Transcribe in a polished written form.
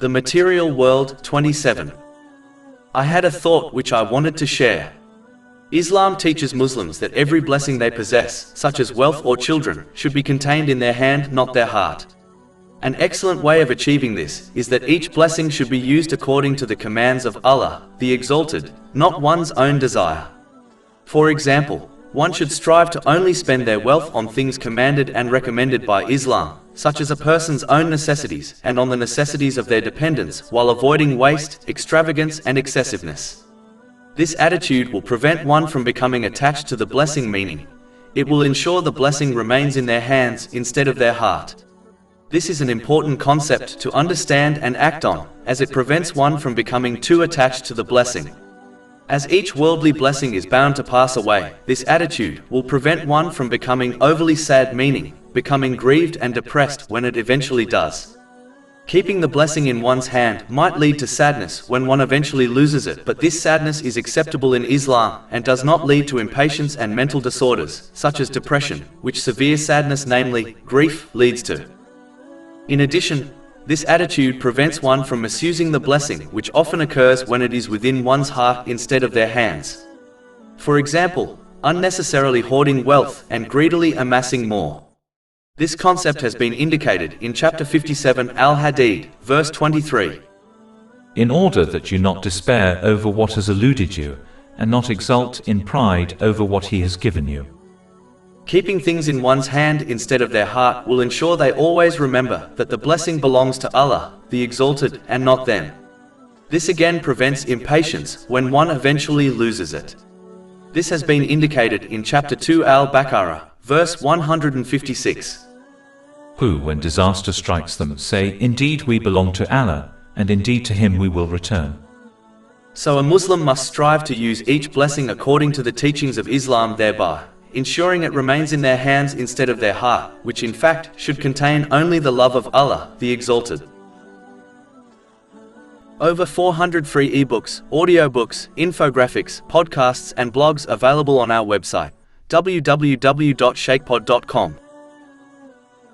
The Material World 27. I had a thought which I wanted to share. Islam teaches Muslims that every blessing they possess, such as wealth or children, should be contained in their hand, not their heart. An excellent way of achieving this is that each blessing should be used according to the commands of Allah, the Exalted, not one's own desire. For example, one should strive to only spend their wealth on things commanded and recommended by Islam, such as a person's own necessities and on the necessities of their dependents, while avoiding waste, extravagance, and excessiveness. This attitude will prevent one from becoming attached to the blessing, meaning it will ensure the blessing remains in their hands instead of their heart. This is an important concept to understand and act on, as it prevents one from becoming too attached to the blessing. As each worldly blessing is bound to pass away, this attitude will prevent one from becoming overly sad, meaning becoming grieved and depressed when it eventually does. Keeping the blessing in one's hand might lead to sadness when one eventually loses it, but this sadness is acceptable in Islam and does not lead to impatience and mental disorders, such as depression, which severe sadness, namely grief, leads to. In addition, this attitude prevents one from misusing the blessing, which often occurs when it is within one's heart instead of their hands. For example, unnecessarily hoarding wealth and greedily amassing more. This concept has been indicated in chapter 57 Al-Hadith, verse 23. In order that you not despair over what has eluded you, and not exult in pride over what He has given you. Keeping things in one's hand instead of their heart will ensure they always remember that the blessing belongs to Allah, the Exalted, and not them. This again prevents impatience when one eventually loses it. This has been indicated in chapter 2 Al-Baqarah, verse 156. Who, when disaster strikes them, say, "Indeed we belong to Allah, and indeed to Him we will return." So a Muslim must strive to use each blessing according to the teachings of Islam, thereby ensuring it remains in their hands instead of their heart, which in fact should contain only the love of Allah, the Exalted. Over 400 free ebooks, audiobooks, infographics, podcasts and blogs available on our website, www.shakepod.com.